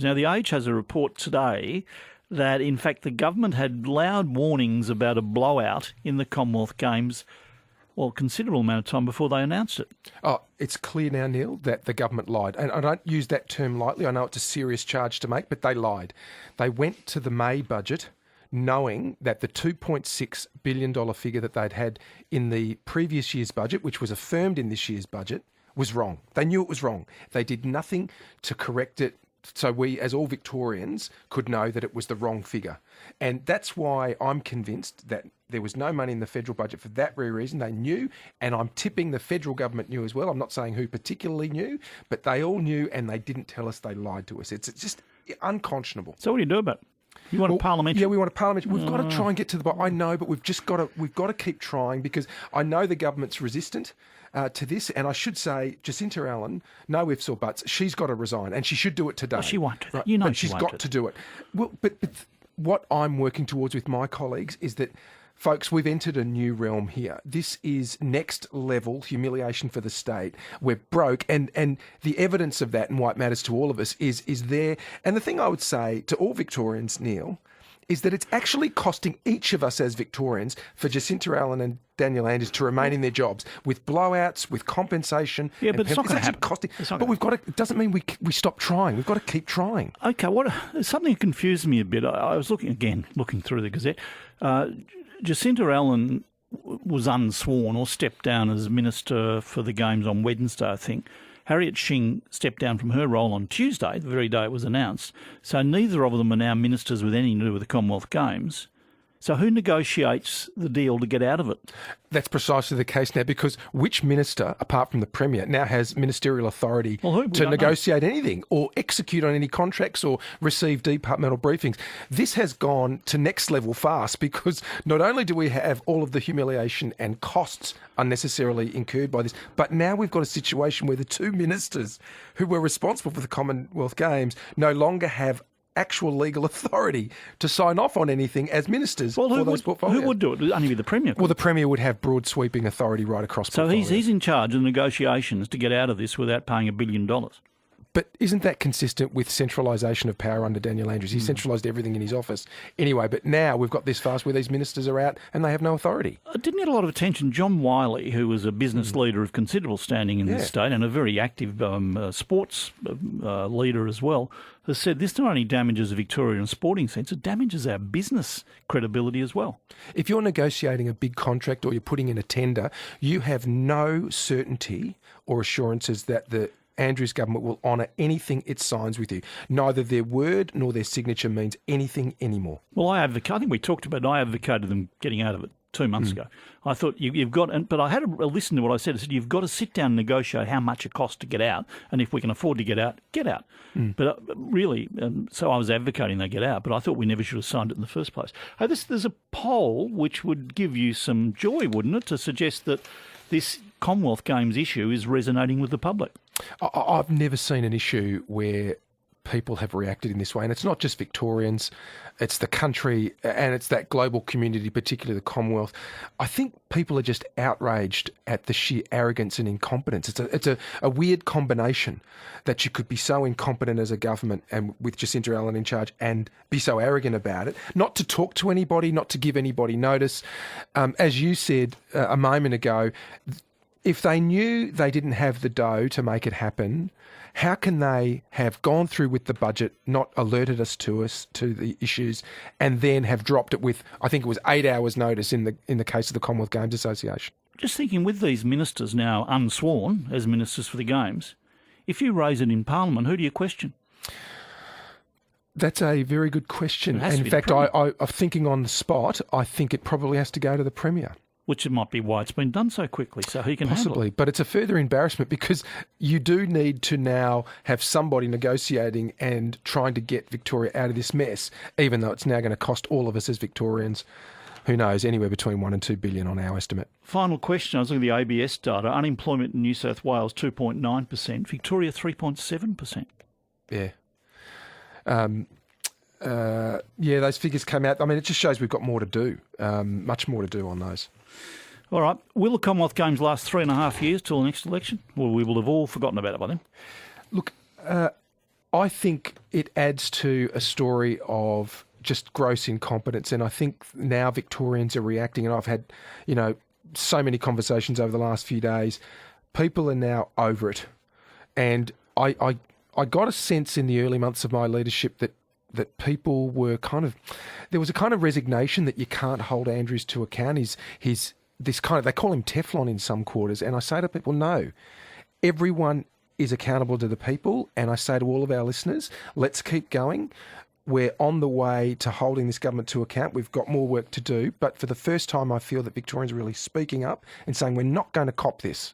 Now, The Age has a report today that, in fact, the government had loud warnings about a blowout in the Commonwealth Games, well, a considerable amount of time before they announced it. Oh, it's clear now, Neil, that the government lied. And I don't use that term lightly. I know it's a serious charge to make, but they lied. They went to the May budget knowing that the $2.6 billion figure that they'd had in the previous year's budget, which was affirmed in this year's budget, was wrong. They knew it was wrong. They did nothing to correct it so we, as all Victorians, could know that it was the wrong figure. And that's why I'm convinced that there was no money in the federal budget for that very reason. They knew, and I'm tipping the federal government knew as well. I'm not saying who particularly knew, but they all knew, and they didn't tell us. They lied to us. It's just unconscionable. So what do you do about it? You want a parliamentary? Yeah, we want a parliamentary. We've got to try and get to the bottom. I know, but we've got to keep trying, because I know the government's resistant to this. And I should say, Jacinta Allen, no ifs or buts, she's got to resign, and she should do it today. Well, she won't do that. Right? You know, but she's got to do it. Well, but what I'm working towards with my colleagues is that, folks, we've entered a new realm here. This is next level humiliation for the state. We're broke, and the evidence of that and why it matters to all of us is there. And the thing I would say to all Victorians, Neil, is that it's actually costing each of us as Victorians for Jacinta Allen and Daniel Andrews to remain in their jobs with blowouts, with compensation. Yeah, but it's not going to happen. Costing. But we've got to. It doesn't mean we stop trying. We've got to keep trying. Okay, something that confused me a bit. I was looking through the Gazette. Jacinta Allen was unsworn or stepped down as Minister for the Games on Wednesday, I think. Harriet Shing stepped down from her role on Tuesday, the very day it was announced. So neither of them are now ministers with anything to do with the Commonwealth Games. So who negotiates the deal to get out of it? That's precisely the case now, because which minister, apart from the Premier, now has ministerial authority to negotiate anything or execute on any contracts or receive departmental briefings? This has gone to next level fast, because not only do we have all of the humiliation and costs unnecessarily incurred by this, but now we've got a situation where the two ministers who were responsible for the Commonwealth Games no longer have actual legal authority to sign off on anything as ministers for those portfolios. Who would do it? It'd only be the Premier. Well, the Premier would have broad sweeping authority right across portfolios. So he's in charge of the negotiations to get out of this without paying $1 billion. But isn't that consistent with centralisation of power under Daniel Andrews? He centralised everything in his office. Anyway, but now we've got this fast where these ministers are out and they have no authority. It didn't get a lot of attention. John Wiley, who was a business leader of considerable standing in this state and a very active sports leader as well, has said this not only damages the Victorian sporting sense, it damages our business credibility as well. If you're negotiating a big contract or you're putting in a tender, you have no certainty or assurances that the Andrews government will honour anything it signs with you. Neither their word nor their signature means anything anymore. Well, I think we talked about it, I advocated them getting out of it 2 months ago. I thought you've got, but I had a listen to what I said. I said, you've got to sit down and negotiate how much it costs to get out, and if we can afford to get out, get out. But really, so I was advocating they get out, but I thought we never should have signed it in the first place. There's a poll which would give you some joy, wouldn't it, to suggest that this Commonwealth Games issue is resonating with the public. I've never seen an issue where people have reacted in this way. And it's not just Victorians, it's the country and it's that global community, particularly the Commonwealth. I think people are just outraged at the sheer arrogance and incompetence. It's a weird combination that you could be so incompetent as a government and with Jacinta Allen in charge and be so arrogant about it, not to talk to anybody, not to give anybody notice. As you said a moment ago, if they knew they didn't have the dough to make it happen, how can they have gone through with the budget, not alerted us to the issues, and then have dropped it with, I think it was 8 hours notice in the case of the Commonwealth Games Association? Just thinking, with these ministers now unsworn as ministers for the Games, if you raise it in Parliament, who do you question? That's a very good question. And in fact, I'm thinking on the spot, I think it probably has to go to the Premier. Which might be why it's been done so quickly, so he can handle it. But it's a further embarrassment because you do need to now have somebody negotiating and trying to get Victoria out of this mess, even though it's now going to cost all of us as Victorians, who knows, anywhere between $1 and $2 billion on our estimate. Final question. I was looking at the ABS data. Unemployment in New South Wales, 2.9%. Victoria, 3.7%. Yeah. Those figures came out. I mean, it just shows we've got more to do, much more to do on those. All right. Will the Commonwealth Games last 3.5 years till the next election? Well, we will have all forgotten about it by then. Look, I think it adds to a story of just gross incompetence. And I think now Victorians are reacting, and I've had, so many conversations over the last few days. People are now over it. And I got a sense in the early months of my leadership that people were there was a kind of resignation that you can't hold Andrews to account. He's this kind of, they call him Teflon in some quarters. And I say to people, no, everyone is accountable to the people. And I say to all of our listeners, let's keep going. We're on the way to holding this government to account. We've got more work to do. But for the first time, I feel that Victorians are really speaking up and saying we're not going to cop this.